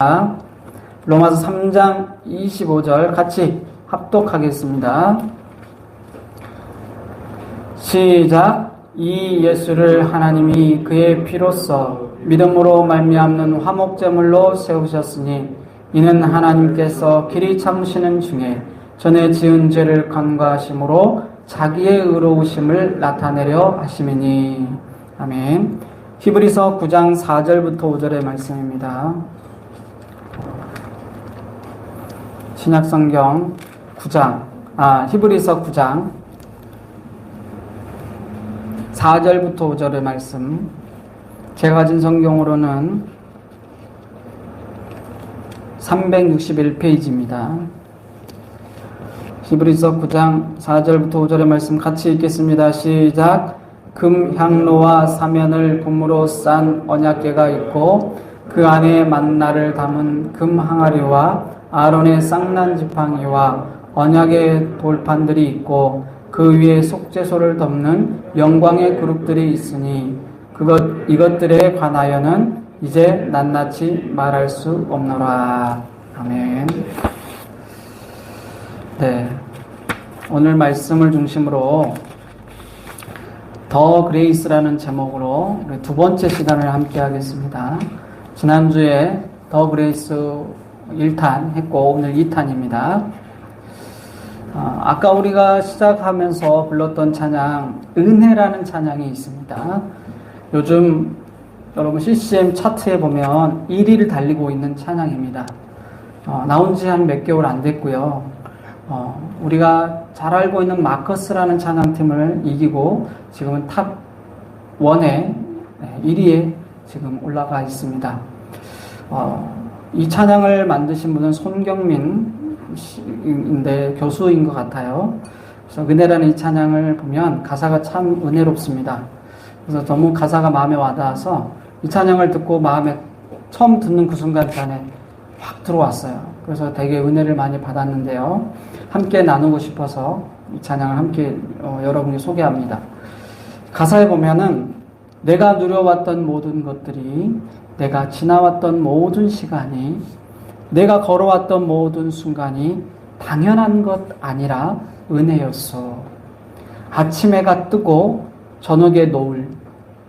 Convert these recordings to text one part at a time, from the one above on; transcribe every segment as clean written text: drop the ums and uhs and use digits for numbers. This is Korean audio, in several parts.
로마서 3장 25절 같이 합독하겠습니다. 시작. 이 예수를 하나님이 그의 피로써 믿음으로 말미암는 화목제물로 세우셨으니 이는 하나님께서 길이 참으시는 중에 전에 지은 죄를 간과하심으로 자기의 의로우심을 나타내려 하심이니. 아멘. 히브리서 9장 4절부터 5절의 말씀입니다. 신약성경 9장, 히브리서 9장 4절부터 5절의 말씀. 제가 가진 성경으로는 361페이지입니다. 히브리서 9장 4절부터 5절의 말씀 같이 읽겠습니다. 시작. 금 향로와 사면을 금으로 싼 언약궤가 있고 그 안에 만나를 담은 금 항아리와 아론의 쌍난 지팡이와 언약의 돌판들이 있고 그 위에 속죄소를 덮는 영광의 그룹들이 있으니 이것들에 관하여는 이제 낱낱이 말할 수 없노라. 아멘. 네, 오늘 말씀을 중심으로 더 그레이스라는 제목으로 두 번째 시간을 함께 하겠습니다. 지난주에 더 그레이스 1탄 했고 오늘 2탄입니다. 아까 우리가 시작하면서 불렀던 찬양 은혜라는 찬양이 있습니다. 요즘 여러분 CCM 차트에 보면 1위를 달리고 있는 찬양입니다. 나온 지 한 몇 개월 안 됐고요. 우리가 잘 알고 있는 마커스라는 찬양팀을 이기고 지금은 탑 1에 1위에 지금 올라가 있습니다. 이 찬양을 만드신 분은 손경민인데 교수인 것 같아요. 그래서 은혜라는 이 찬양을 보면 가사가 참 은혜롭습니다. 그래서 너무 가사가 마음에 와닿아서 이 찬양을 듣고 마음에 처음 듣는 그 순간에 확 들어왔어요. 그래서 되게 은혜를 많이 받았는데요. 함께 나누고 싶어서 이 찬양을 함께 여러분께 소개합니다. 가사에 보면은 내가 누려왔던 모든 것들이, 내가 지나왔던 모든 시간이, 내가 걸어왔던 모든 순간이 당연한 것 아니라 은혜였어. 아침해가 뜨고 저녁의 노을,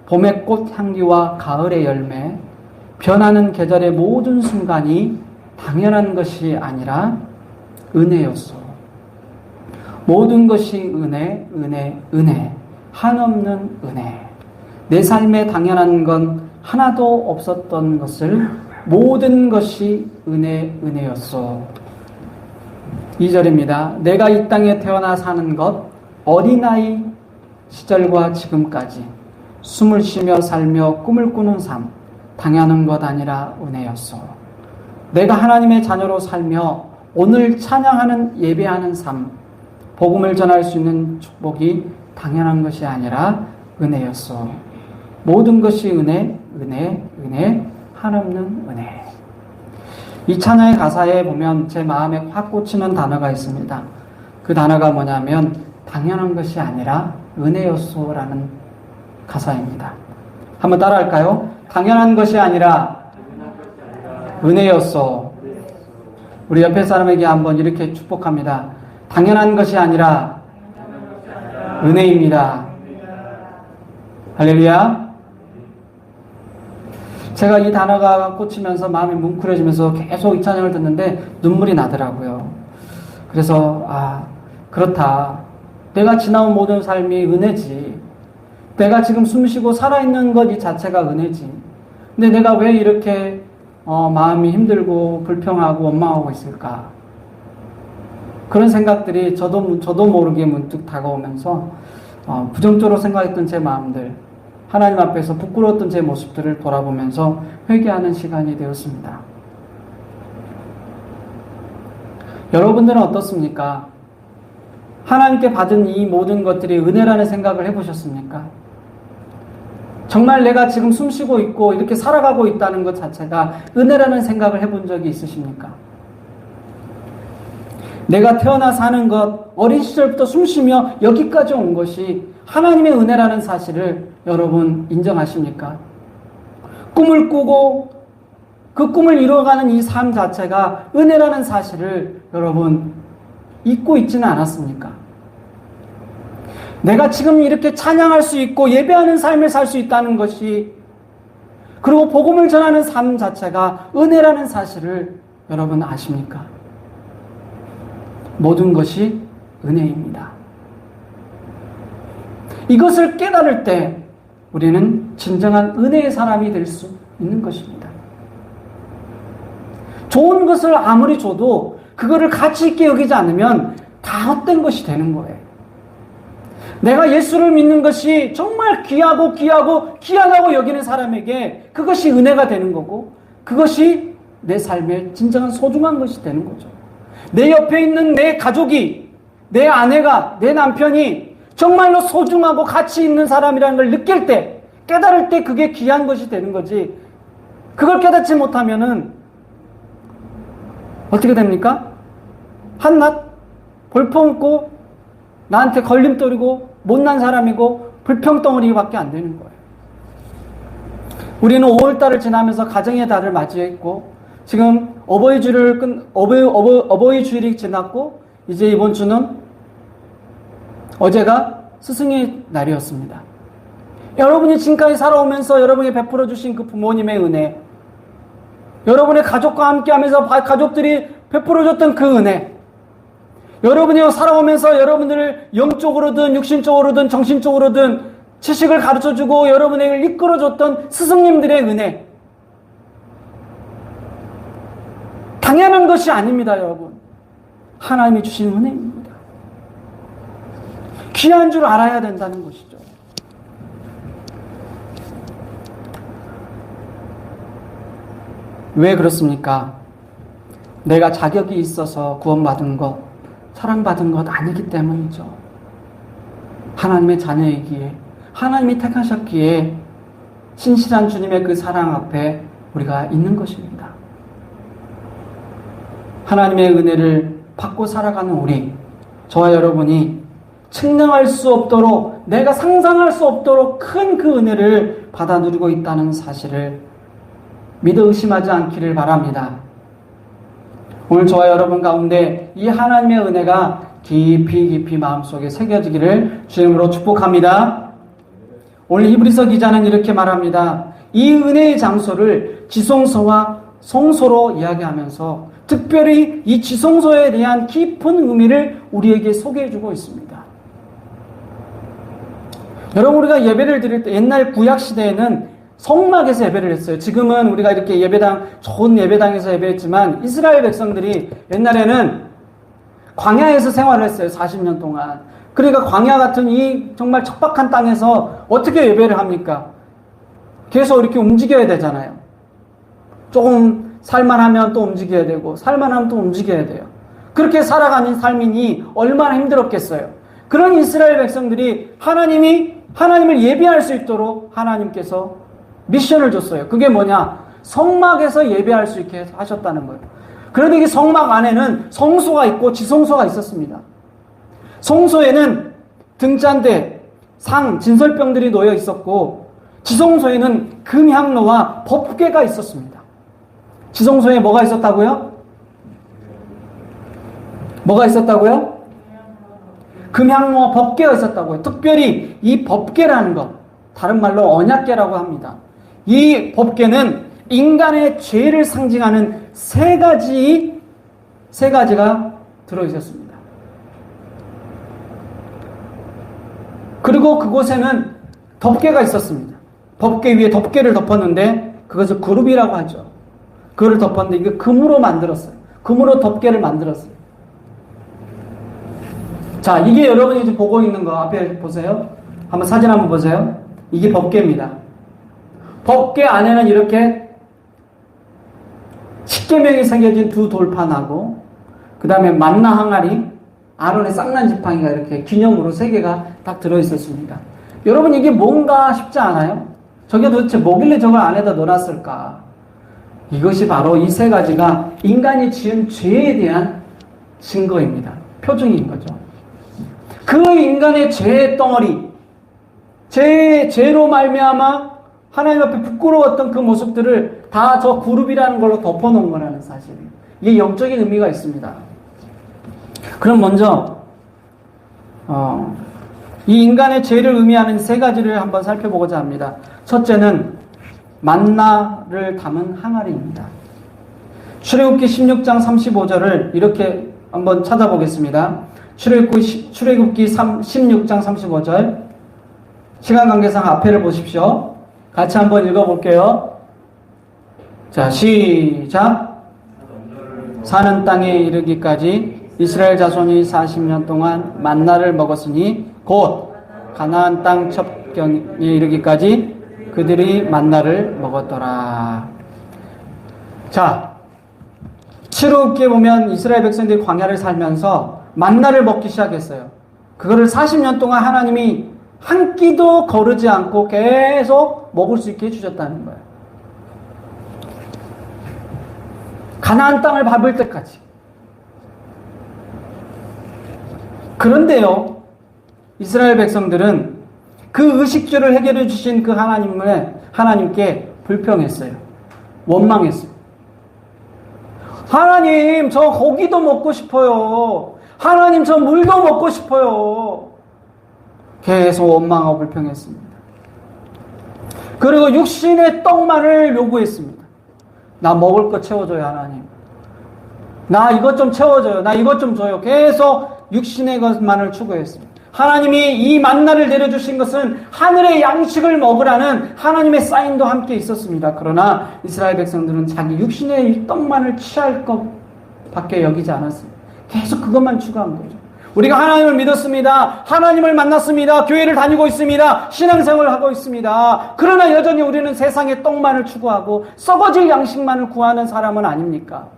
봄의 꽃 향기와 가을의 열매, 변하는 계절의 모든 순간이 당연한 것이 아니라 은혜였어. 모든 것이 은혜, 은혜, 은혜. 한없는 은혜. 내 삶에 당연한 건 하나도 없었던 것을 모든 것이 은혜, 은혜였어. 2절입니다. 내가 이 땅에 태어나 사는 것, 어린아이 시절과 지금까지 숨을 쉬며 살며 꿈을 꾸는 삶, 당연한 것 아니라 은혜였어. 내가 하나님의 자녀로 살며 오늘 찬양하는 예배하는 삶, 복음을 전할 수 있는 축복이 당연한 것이 아니라 은혜였어. 모든 것이 은혜, 은혜, 은혜, 한없는 은혜. 이 찬양의 가사에 보면 제 마음에 확 꽂히는 단어가 있습니다. 그 단어가 뭐냐면 당연한 것이 아니라 은혜였소라는 가사입니다. 한번 따라할까요? 당연한 것이 아니라 은혜였소. 우리 옆에 사람에게 한번 이렇게 축복합니다. 당연한 것이 아니라 은혜입니다. 할렐루야. 제가 이 단어가 꽂히면서 마음이 뭉클해지면서 계속 이 찬양을 듣는데 눈물이 나더라고요. 그래서 그렇다. 내가 지나온 모든 삶이 은혜지. 내가 지금 숨쉬고 살아있는 것 이 자체가 은혜지. 근데 내가 왜 이렇게 마음이 힘들고 불평하고 원망하고 있을까? 그런 생각들이 저도 모르게 문득 다가오면서 부정적으로 생각했던 제 마음들, 하나님 앞에서 부끄러웠던 제 모습들을 돌아보면서 회개하는 시간이 되었습니다. 여러분들은 어떻습니까? 하나님께 받은 이 모든 것들이 은혜라는 생각을 해보셨습니까? 정말 내가 지금 숨쉬고 있고 이렇게 살아가고 있다는 것 자체가 은혜라는 생각을 해본 적이 있으십니까? 내가 태어나 사는 것, 어린 시절부터 숨쉬며 여기까지 온 것이 하나님의 은혜라는 사실을 여러분 인정하십니까? 꿈을 꾸고 그 꿈을 이루어가는 이 삶 자체가 은혜라는 사실을 여러분 잊고 있지는 않았습니까? 내가 지금 이렇게 찬양할 수 있고 예배하는 삶을 살 수 있다는 것이, 그리고 복음을 전하는 삶 자체가 은혜라는 사실을 여러분 아십니까? 모든 것이 은혜입니다. 이것을 깨달을 때 우리는 진정한 은혜의 사람이 될 수 있는 것입니다. 좋은 것을 아무리 줘도 그거를 가치 있게 여기지 않으면 다 헛된 것이 되는 거예요. 내가 예수를 믿는 것이 정말 귀하다고 여기는 사람에게 그것이 은혜가 되는 거고, 그것이 내 삶의 진정한 소중한 것이 되는 거죠. 내 옆에 있는 내 가족이, 내 아내가, 내 남편이 정말로 소중하고 가치 있는 사람이라는 걸 느낄 때, 깨달을 때 그게 귀한 것이 되는 거지. 그걸 깨닫지 못하면은 어떻게 됩니까? 한낱 볼품없고 나한테 걸림돌이고 못난 사람이고 불평덩어리밖에 안 되는 거예요. 우리는 5월달을 지나면서 가정의 달을 맞이했고, 지금 어버이 주일이 지났고, 이제 이번 주는 어제가 스승의 날이었습니다. 여러분이 지금까지 살아오면서 여러분이 베풀어 주신 그 부모님의 은혜, 여러분의 가족과 함께 하면서 가족들이 베풀어 줬던 그 은혜, 여러분이 살아오면서 여러분들을 영적으로든 육신적으로든 정신적으로든 지식을 가르쳐주고 여러분에게 이끌어줬던 스승님들의 은혜, 당연한 것이 아닙니다. 여러분, 하나님이 주신 은혜입니다. 귀한 줄 알아야 된다는 것이죠. 왜 그렇습니까? 내가 자격이 있어서 구원받은 것, 사랑받은 것 아니기 때문이죠. 하나님의 자녀이기에, 하나님이 택하셨기에 신실한 주님의 그 사랑 앞에 우리가 있는 것입니다. 하나님의 은혜를 받고 살아가는 우리, 저와 여러분이 측량할 수 없도록, 내가 상상할 수 없도록 큰 그 은혜를 받아 누리고 있다는 사실을 믿어 의심하지 않기를 바랍니다. 오늘 저와 여러분 가운데 이 하나님의 은혜가 깊이 마음속에 새겨지기를 주님으로 축복합니다. 오늘 히브리서 기자는 이렇게 말합니다. 이 은혜의 장소를 지성소와 성소로 이야기하면서 특별히 이 지성소에 대한 깊은 의미를 우리에게 소개해주고 있습니다. 여러분, 우리가 예배를 드릴 때 옛날 구약시대에는 성막에서 예배를 했어요. 지금은 우리가 이렇게 좋은 예배당에서 예배했지만, 이스라엘 백성들이 옛날에는 광야에서 생활을 했어요. 40년 동안. 그러니까 광야 같은 이 정말 척박한 땅에서 어떻게 예배를 합니까? 계속 이렇게 움직여야 되잖아요. 조금 살만하면 또 움직여야 되고, 살만하면 또 움직여야 돼요. 그렇게 살아가는 삶이니 얼마나 힘들었겠어요. 그런 이스라엘 백성들이 하나님을 예배할 수 있도록 하나님께서 미션을 줬어요. 그게 뭐냐? 성막에서 예배할 수 있게 하셨다는 거예요. 그런데 이 성막 안에는 성소가 있고 지성소가 있었습니다. 성소에는 등잔대, 상, 진설병들이 놓여 있었고, 지성소에는 금향로와 법궤가 있었습니다. 지성소에 뭐가 있었다고요? 뭐가 있었다고요? 금향로와 법궤가 있었다고요. 특별히 이 법궤라는 것, 다른 말로 언약궤라고 합니다. 이 법궤는 인간의 죄를 상징하는 세 가지가 들어있었습니다. 그리고 그곳에는 덮개가 있었습니다. 법궤 위에 덮개를 덮었는데 그것을 그룹이라고 하죠. 그걸 덮었는데 이거 금으로 만들었어요. 금으로 덮개를 만들었어요. 자, 이게 여러분이 지금 보고 있는 거 앞에 보세요. 한번 사진 한번 보세요. 이게 법궤입니다. 법궤 안에는 이렇게 십계명이 새겨진 두 돌판하고, 그 다음에 만나 항아리, 아론의 쌍난 지팡이가 이렇게 기념으로 3개가 딱 들어있었습니다. 여러분, 이게 뭔가 싶지 않아요? 저게 도대체 뭐길래 저걸 안에다 넣어놨을까? 이것이 바로 이 3가지가 인간이 지은 죄에 대한 증거입니다. 표징인 거죠. 그 인간의 죄의 덩어리, 죄로 말미암아 하나님 앞에 부끄러웠던 그 모습들을 다 저 그룹이라는 걸로 덮어놓은 거라는 사실. 이게 영적인 의미가 있습니다. 그럼 먼저 이 인간의 죄를 의미하는 세 가지를 한번 살펴보고자 합니다. 첫째는 만나를 담은 항아리입니다. 출애굽기 16장 35절을 이렇게 한번 찾아보겠습니다. 출애굽기 16장 35절. 시간 관계상 앞에를 보십시오. 같이 한번 읽어볼게요. 자, 시작. 사는 땅에 이르기까지 이스라엘 자손이 40년 동안 만나를 먹었으니 곧 가나안 땅 첩경에 이르기까지 그들이 만나를 먹었더라. 자, 출애굽기에 보면 이스라엘 백성들이 광야를 살면서 만나를 먹기 시작했어요. 그거를 40년 동안 하나님이 한 끼도 거르지 않고 계속 먹을 수 있게 해주셨다는 거예요. 가나안 땅을 밟을 때까지. 그런데요, 이스라엘 백성들은 그 의식주를 해결해 주신 그 하나님께 불평했어요. 원망했어요. 하나님, 저 고기도 먹고 싶어요. 하나님, 저 물도 먹고 싶어요. 계속 원망하고 불평했습니다. 그리고 육신의 떡만을 요구했습니다. 나 먹을 거 채워줘요, 하나님. 나 이것 좀 채워줘요. 나 이것 좀 줘요. 계속 육신의 것만을 추구했습니다. 하나님이 이 만나를 내려주신 것은 하늘의 양식을 먹으라는 하나님의 사인도 함께 있었습니다. 그러나 이스라엘 백성들은 자기 육신의 떡만을 취할 것밖에 여기지 않았습니다. 계속 그것만 추구한 거죠. 우리가 하나님을 믿었습니다. 하나님을 만났습니다. 교회를 다니고 있습니다. 신앙생활을 하고 있습니다. 그러나 여전히 우리는 세상의 떡만을 추구하고 썩어질 양식만을 구하는 사람은 아닙니까?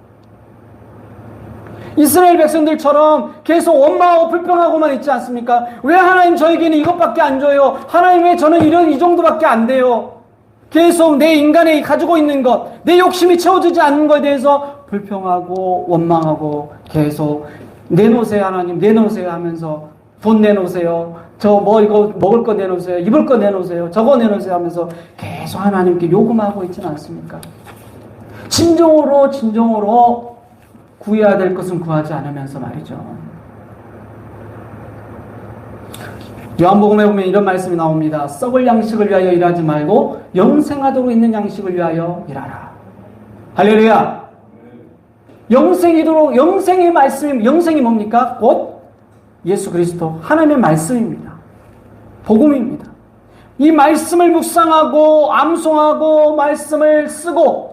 이스라엘 백성들처럼 계속 원망하고 불평하고만 있지 않습니까? 왜 하나님 저에게는 이것밖에 안 줘요? 하나님 왜 저는 이 정도밖에 안 돼요? 계속 내 인간이 가지고 있는 것, 내 욕심이 채워지지 않는 것에 대해서 불평하고 원망하고 계속 내놓으세요, 하나님, 내놓으세요 하면서 돈 내놓으세요. 이거 먹을 거 내놓으세요. 입을 거 내놓으세요. 저거 내놓으세요 하면서 계속 하나님께 요구만 하고 있지는 않습니까? 진정으로 구해야 될 것은 구하지 않으면서 말이죠. 요한복음에 보면 이런 말씀이 나옵니다. 썩을 양식을 위하여 일하지 말고 영생하도록 있는 양식을 위하여 일하라. 할렐루야. 영생이도록, 영생의 말씀이, 영생이 뭡니까? 곧 예수 그리스도 하나님의 말씀입니다. 복음입니다. 이 말씀을 묵상하고 암송하고 말씀을 쓰고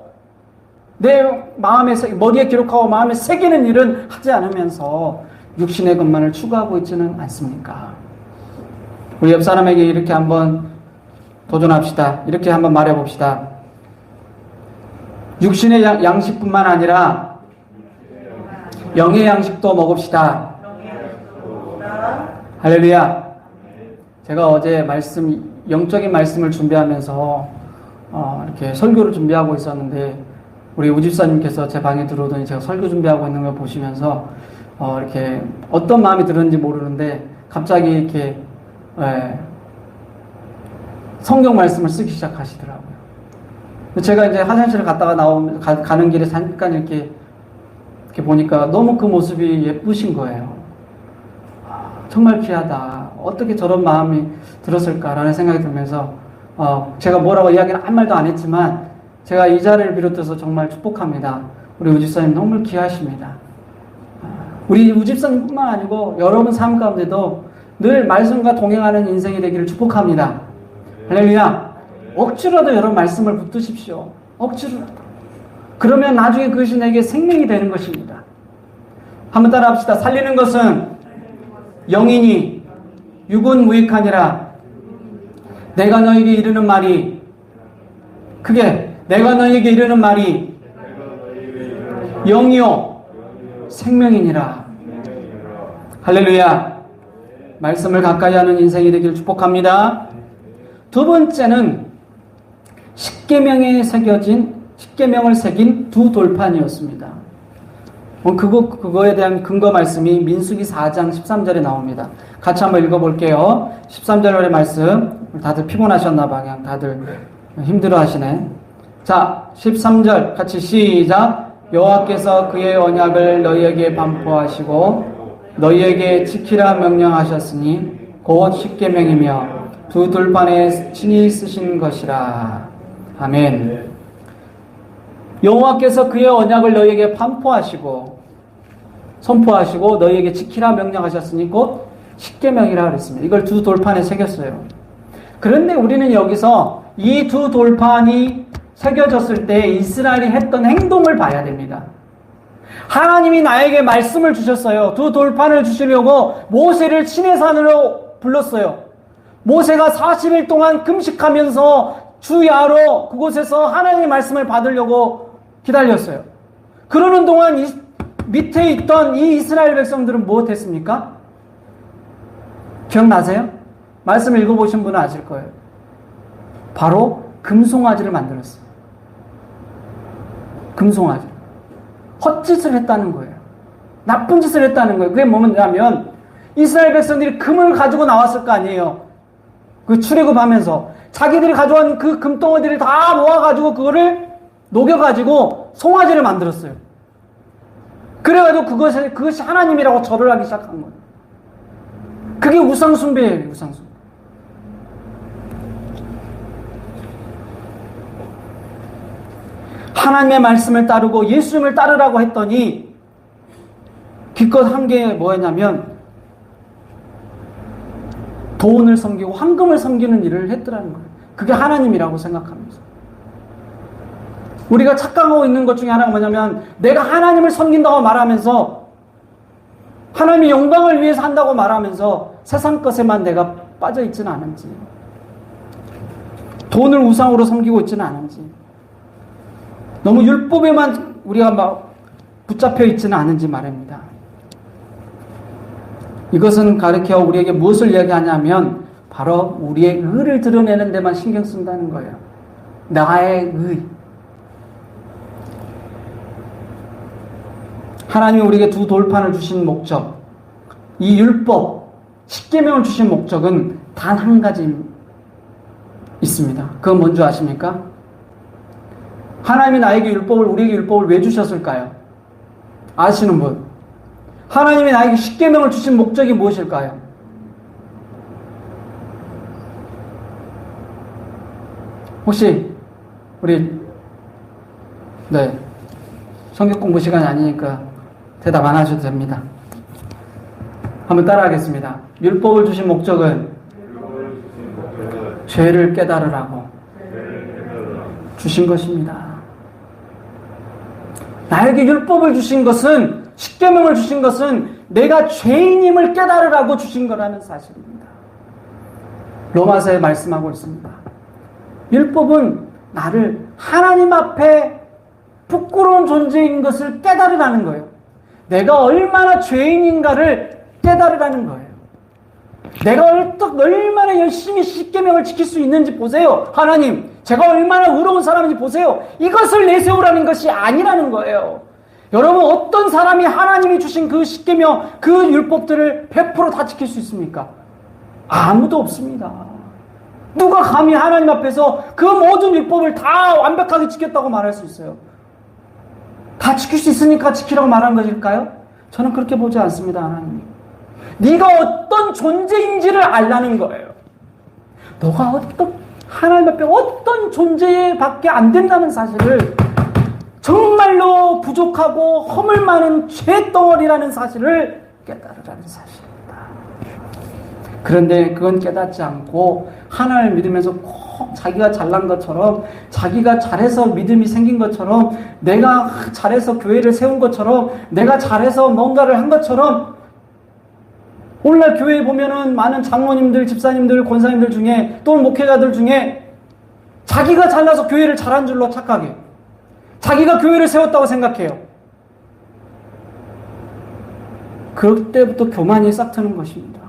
내 마음에, 머리에 기록하고 마음에 새기는 일은 하지 않으면서 육신의 것만을 추구하고 있지는 않습니까? 우리 옆 사람에게 이렇게 한번 도전합시다. 이렇게 한번 말해봅시다. 육신의 양식뿐만 아니라 영의 양식도 먹읍시다. 할렐루야. 제가 어제 영적인 말씀을 준비하면서 이렇게 설교를 준비하고 있었는데 우리 우집사님께서 제 방에 들어오더니 제가 설교 준비하고 있는 걸 보시면서 이렇게 어떤 마음이 들었는지 모르는데 갑자기 이렇게 성경 말씀을 쓰기 시작하시더라고요. 제가 이제 화장실을 갔다가 가는 길에 잠깐 이렇게 보니까 너무 그 모습이 예쁘신 거예요. 정말 귀하다. 어떻게 저런 마음이 들었을까라는 생각이 들면서 제가 뭐라고 이야기는 한 말도 안 했지만 제가 이 자리를 비롯해서 정말 축복합니다. 우리 우집사님 너무 귀하십니다. 우리 우집사님뿐만 아니고 여러분 삶 가운데도 늘 말씀과 동행하는 인생이 되기를 축복합니다. 할렐루야. 억지로라도 여러분 말씀을 붙드십시오. 억지로라도. 그러면 나중에 그것이 내게 생명이 되는 것입니다. 한번 따라 합시다. 살리는 것은 영이니 육은 무익하니라. 내가 너에게 이르는 말이 크게 내가 너에게 이르는 말이 영이요 생명이니라. 할렐루야. 말씀을 가까이 하는 인생이 되기를 축복합니다. 두 번째는 십계명을 새긴 두 돌판이었습니다. 그거에 대한 근거 말씀이 민수기 4장 13절에 나옵니다. 같이 한번 읽어볼게요. 13절의 말씀. 다들 피곤하셨나봐. 그냥 다들 힘들어 하시네. 자, 13절 같이 시작. 여호와께서 그의 언약을 너희에게 반포하시고 너희에게 지키라 명령하셨으니 곧 십계명이며 두 돌판에 친히 쓰신 것이라. 아멘. 여호와께서 그의 언약을 너희에게 반포하시고 선포하시고 너희에게 지키라 명령하셨으니 곧 십계명이라 그랬습니다. 이걸 두 돌판에 새겼어요. 그런데 우리는 여기서 이 두 돌판이 새겨졌을 때 이스라엘이 했던 행동을 봐야 됩니다. 하나님이 나에게 말씀을 주셨어요. 두 돌판을 주시려고 모세를 시내산으로 불렀어요. 모세가 40일 동안 금식하면서 주야로 그곳에서 하나님의 말씀을 받으려고 기다렸어요. 그러는 동안 밑에 있던 이 이스라엘 백성들은 무엇했습니까? 기억나세요? 말씀 읽어보신 분은 아실 거예요. 바로 금송아지를 만들었어요. 금송아지. 헛짓을 했다는 거예요. 나쁜 짓을 했다는 거예요. 그게 뭐냐면 이스라엘 백성들이 금을 가지고 나왔을 거 아니에요. 그 출애굽하면서 자기들이 가져온 그 금덩어리들을 다 모아가지고 그거를 녹여가지고 송아지를 만들었어요. 그래가지고 그것이 하나님이라고 절을 하기 시작한 거예요. 그게 우상숭배예요. 우상숭배. 하나님의 말씀을 따르고 예수님을 따르라고 했더니 기껏 한 게 뭐였냐면 돈을 섬기고 황금을 섬기는 일을 했더라는 거예요. 그게 하나님이라고 생각하면서. 우리가 착각하고 있는 것 중에 하나가 뭐냐면 내가 하나님을 섬긴다고 말하면서 하나님의 영광을 위해서 한다고 말하면서 세상 것에만 내가 빠져 있지는 않은지, 돈을 우상으로 섬기고 있지는 않은지, 너무 율법에만 우리가 막 붙잡혀 있지는 않은지 말입니다. 이것은 가르쳐 우리에게 무엇을 이야기하냐면 바로 우리의 의를 드러내는 데만 신경 쓴다는 거예요. 나의 의. 하나님이 우리에게 두 돌판을 주신 목적, 이 율법, 십계명을 주신 목적은 단 한 가지 있습니다. 그건 뭔지 아십니까? 하나님이 나에게 율법을, 우리에게 율법을 왜 주셨을까요? 아시는 분? 하나님이 나에게 십계명을 주신 목적이 무엇일까요? 혹시 우리 성경 공부 시간이 아니니까 대답 안 하셔도 됩니다. 한번 따라하겠습니다. 율법을 주신 목적은 죄를 깨달으라고 주신 것입니다. 나에게 율법을 주신 것은, 십계명을 주신 것은 내가 죄인임을 깨달으라고 주신 거라는 사실입니다. 로마서에 말씀하고 있습니다. 율법은 나를 하나님 앞에 부끄러운 존재인 것을 깨달으라는 거예요. 내가 얼마나 죄인인가를 깨달으라는 거예요. 내가 얼마나 열심히 십계명을 지킬 수 있는지 보세요. 하나님, 제가 얼마나 의로운 사람인지 보세요. 이것을 내세우라는 것이 아니라는 거예요. 여러분, 어떤 사람이 하나님이 주신 그 십계명, 그 율법들을 100% 다 지킬 수 있습니까? 아무도 없습니다. 누가 감히 하나님 앞에서 그 모든 율법을 다 완벽하게 지켰다고 말할 수 있어요? 다 지킬 수 있으니까 지키라고 말한 것일까요? 저는 그렇게 보지 않습니다. 하나님이. 네가 어떤 존재인지를 알라는 거예요. 너가 하나님 앞에 어떤 존재밖에 안 된다는 사실을, 정말로 부족하고 허물 많은 죄덩어리라는 사실을 깨달으라는 사실입니다. 그런데 그건 깨닫지 않고 하나님을 믿으면서 꼭 자기가 잘난 것처럼, 자기가 잘해서 믿음이 생긴 것처럼, 내가 잘해서 교회를 세운 것처럼, 내가 잘해서 뭔가를 한 것처럼, 오늘날 교회에 보면은 많은 장로님들, 집사님들, 권사님들 중에, 또는 목회자들 중에 자기가 잘나서 교회를 잘한 줄로 착각해요. 자기가 교회를 세웠다고 생각해요. 그럴 때부터 교만이 싹트는 것입니다.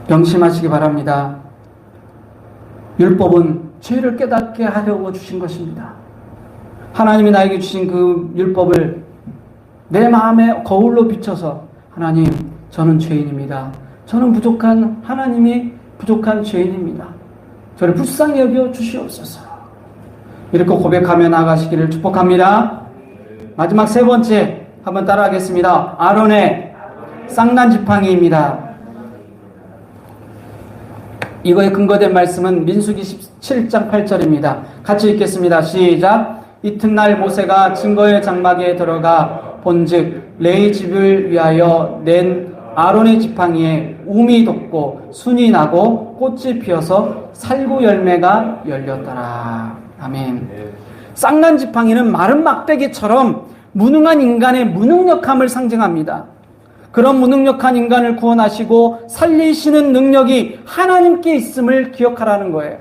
명심하시기 바랍니다. 율법은 죄를 깨닫게 하려고 주신 것입니다. 하나님이 나에게 주신 그 율법을 내 마음에 거울로 비춰서, 하나님, 저는 죄인입니다. 저는 부족한, 하나님이 부족한 죄인입니다. 저를 불쌍히 여겨 주시옵소서. 이렇게 고백하며 나가시기를 축복합니다. 마지막 세 번째 한번 따라하겠습니다. 아론의 쌍난 지팡이입니다. 이거에 근거된 말씀은 민수기 17장 8절입니다. 같이 읽겠습니다. 시작. 이튿날 모세가 증거의 장막에 들어가 본즉 레위 집을 위하여 낸 아론의 지팡이에 움이 돋고 순이 나고 꽃이 피어서 살구 열매가 열렸더라. 아멘. 쌍난 지팡이는 마른 막대기처럼 무능한 인간의 무능력함을 상징합니다. 그런 무능력한 인간을 구원하시고 살리시는 능력이 하나님께 있음을 기억하라는 거예요.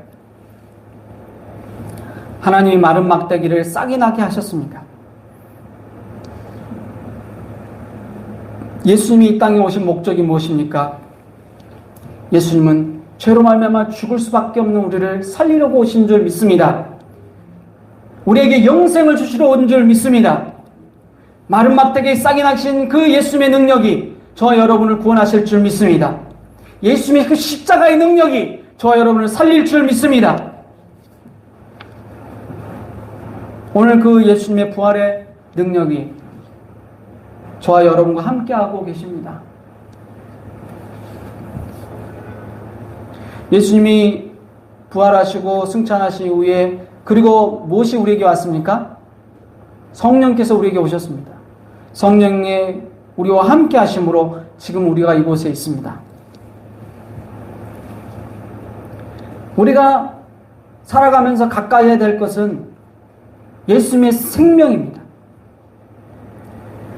하나님이 마른 막대기를 싹이 나게 하셨습니까? 예수님이 이 땅에 오신 목적이 무엇입니까? 예수님은 죄로 말미암아 죽을 수밖에 없는 우리를 살리려고 오신 줄 믿습니다. 우리에게 영생을 주시러 온 줄 믿습니다. 마른 막대기에 싹이 나신 그 예수님의 능력이 저와 여러분을 구원하실 줄 믿습니다. 예수님의 그 십자가의 능력이 저와 여러분을 살릴 줄 믿습니다. 오늘 그 예수님의 부활의 능력이 저와 여러분과 함께하고 계십니다. 예수님이 부활하시고 승천하신 이후에 그리고 무엇이 우리에게 왔습니까? 성령께서 우리에게 오셨습니다. 성령의 우리와 함께 하심으로 지금 우리가 이곳에 있습니다. 우리가 살아가면서 가까이 해야 될 것은 예수님의 생명입니다.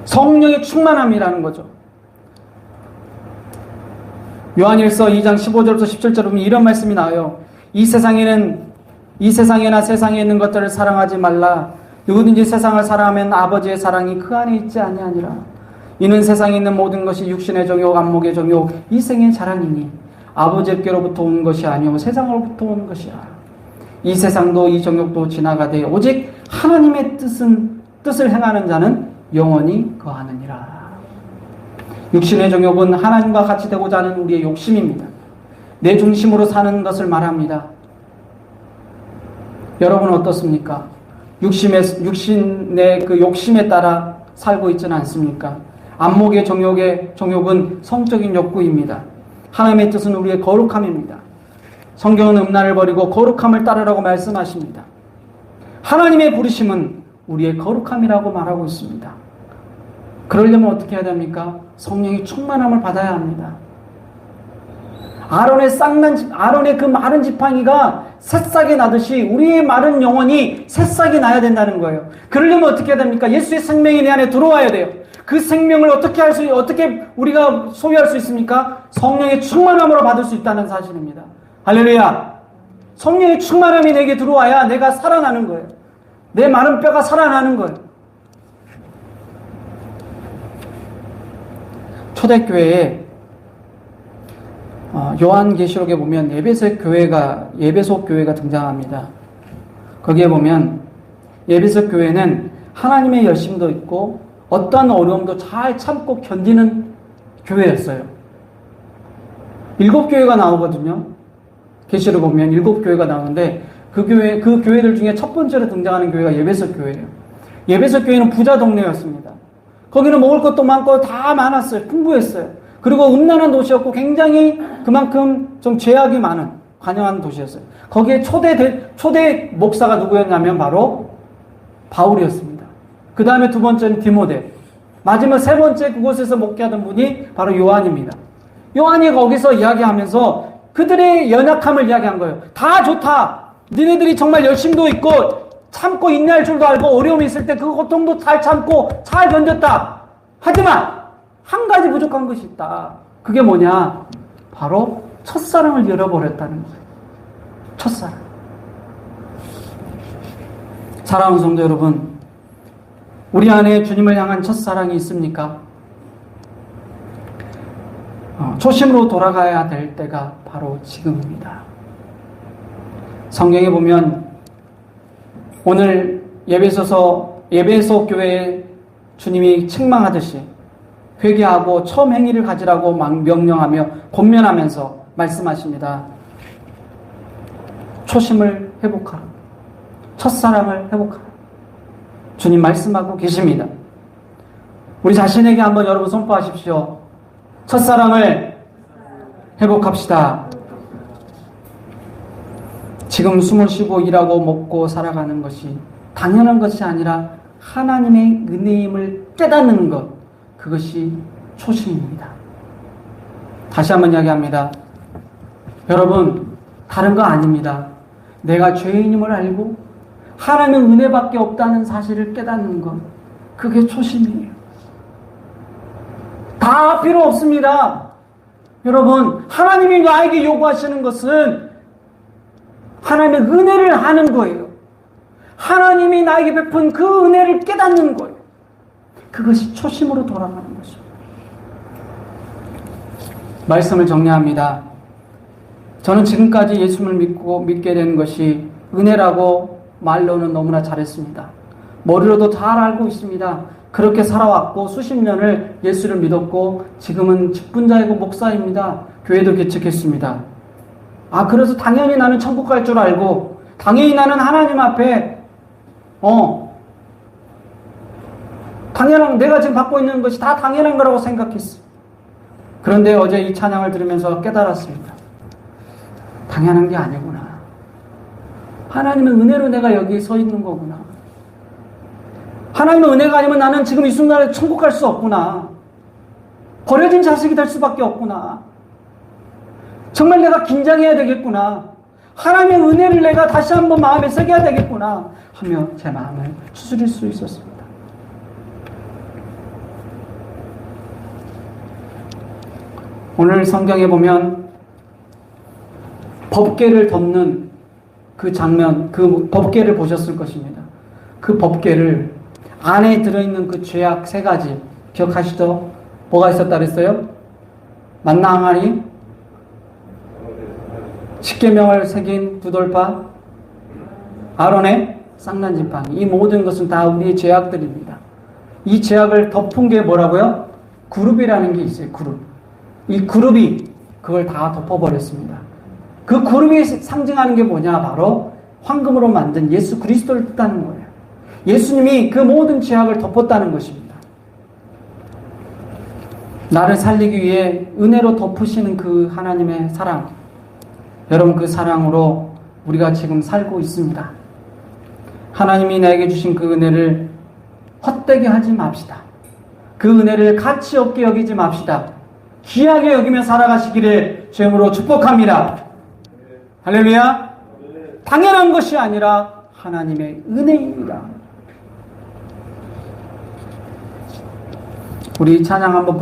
성령의 충만함이라는 거죠. 요한일서 2장 15절부터 17절 보면 이런 말씀이 나와요. 이 세상에나 세상에 있는 것들을 사랑하지 말라. 누구든지 세상을 사랑하면 아버지의 사랑이 그 안에 있지 아니하니라. 이는 세상에 있는 모든 것이 육신의 정욕, 안목의 정욕, 이생의 자랑이니 아버지께로부터 온 것이 아니오 세상으로부터 온 것이라. 이 세상도 이 정욕도 지나가되 오직 하나님의 뜻을 행하는 자는 영원히 거하느니라. 육신의 정욕은 하나님과 같이 되고자 하는 우리의 욕심입니다. 내 중심으로 사는 것을 말합니다. 여러분은 어떻습니까? 육신의 그 욕심에 따라 살고 있지는 않습니까? 안목의 정욕은 성적인 욕구입니다. 하나님의 뜻은 우리의 거룩함입니다. 성경은 음란을 버리고 거룩함을 따르라고 말씀하십니다. 하나님의 부르심은 우리의 거룩함이라고 말하고 있습니다. 그러려면 어떻게 해야 됩니까? 성령의 충만함을 받아야 합니다. 아론의 그 마른 지팡이가 새싹이 나듯이 우리의 마른 영혼이 새싹이 나야 된다는 거예요. 그러려면 어떻게 해야 됩니까? 예수의 생명이 내 안에 들어와야 돼요. 그 생명을 어떻게 우리가 소유할 수 있습니까? 성령의 충만함으로 받을 수 있다는 사실입니다. 할렐루야! 성령의 충만함이 내게 들어와야 내가 살아나는 거예요. 내 마른 뼈가 살아나는 거예요. 초대교회에 요한계시록에 보면 에베소 교회가 등장합니다. 거기에 보면 에베소 교회는 하나님의 열심도 있고 어떤 어려움도 잘 참고 견디는 교회였어요. 7교회가 나오거든요. 계시록 보면 7교회가 나오는데 그 교회들 중에 첫 번째로 등장하는 교회가 에베소 교회예요. 에베소 교회는 부자 동네였습니다. 거기는 먹을 것도 많고 다 많았어요. 풍부했어요. 그리고 음란한 도시였고 굉장히 그만큼 좀 죄악이 많은 관영한 도시였어요. 거기에 초대 목사가 누구였냐면 바로 바울이었습니다. 그 다음에 두 번째는 디모데. 마지막 세 번째 그곳에서 목회하던 분이 바로 요한입니다. 요한이 거기서 이야기하면서 그들의 연약함을 이야기한 거예요. 다 좋다. 니네들이 정말 열심도 있고 참고 인내할 줄도 알고 어려움이 있을 때 그 고통도 잘 참고 잘 견뎠다. 하지만 한 가지 부족한 것이 있다. 그게 뭐냐? 바로 첫사랑을 잃어버렸다는 거예요. 첫사랑. 사랑하는 성도 여러분, 우리 안에 주님을 향한 첫사랑이 있습니까? 초심으로 돌아가야 될 때가 바로 지금입니다. 성경에 보면 오늘 예배소 교회에 주님이 책망하듯이 회개하고 처음 행위를 가지라고 명령하며 권면하면서 말씀하십니다. 초심을 회복하라. 첫사랑을 회복하라. 주님 말씀하고 계십니다. 우리 자신에게 한번 여러분 선포하십시오. 첫사랑을 회복합시다. 지금 숨을 쉬고 일하고 먹고 살아가는 것이 당연한 것이 아니라 하나님의 은혜임을 깨닫는 것, 그것이 초심입니다. 다시 한번 이야기합니다. 여러분, 다른 거 아닙니다. 내가 죄인임을 알고 하나님의 은혜밖에 없다는 사실을 깨닫는 것, 그게 초심이에요. 다 필요 없습니다. 여러분, 하나님이 나에게 요구하시는 것은 하나님의 은혜를 하는 거예요. 하나님이 나에게 베푼 그 은혜를 깨닫는 거예요. 그것이 초심으로 돌아가는 것입니다. 말씀을 정리합니다. 저는 지금까지 예수를 믿게 된 것이 은혜라고 말로는 너무나 잘했습니다. 머리로도 잘 알고 있습니다. 그렇게 살아왔고 수십 년을 예수를 믿었고 지금은 직분자이고 목사입니다. 교회도 개척했습니다. 그래서 당연히 나는 천국 갈 줄 알고 당연히 나는 하나님 앞에 당연한, 내가 지금 받고 있는 것이 다 당연한 거라고 생각했어요. 그런데 어제 이 찬양을 들으면서 깨달았습니다. 당연한 게 아니구나. 하나님의 은혜로 내가 여기 서 있는 거구나. 하나님의 은혜가 아니면 나는 지금 이 순간에 천국 갈 수 없구나. 버려진 자식이 될 수밖에 없구나. 정말 내가 긴장해야 되겠구나. 하나님의 은혜를 내가 다시 한번 마음에 새겨야 되겠구나 하며 제 마음을 추스릴 수 있었습니다. 오늘 성경에 보면 법궤를 덮는 그 장면, 그 법궤를 보셨을 것입니다. 그 법궤를 안에 들어있는 그 죄악 세 가지 기억하시죠? 뭐가 있었다 그랬어요? 만나 항아리, 십계명을 새긴 두 돌파, 아론의 쌍난지팡이. 이 모든 것은 다 우리의 죄악들입니다. 이 죄악을 덮은 게 뭐라고요? 그룹이라는 게 있어요. 그룹. 이 그룹이 그걸 다 덮어버렸습니다. 그 그룹이 상징하는 게 뭐냐? 바로 황금으로 만든 예수 그리스도를 뜻하는 거예요. 예수님이 그 모든 죄악을 덮었다는 것입니다. 나를 살리기 위해 은혜로 덮으시는 그 하나님의 사랑, 여러분, 그 사랑으로 우리가 지금 살고 있습니다. 하나님이 나에게 주신 그 은혜를 헛되게 하지 맙시다. 그 은혜를 가치 없게 여기지 맙시다. 귀하게 여기며 살아가시기를 주님으로 축복합니다. 할렐루야. 당연한 것이 아니라 하나님의 은혜입니다. 우리 찬양 한번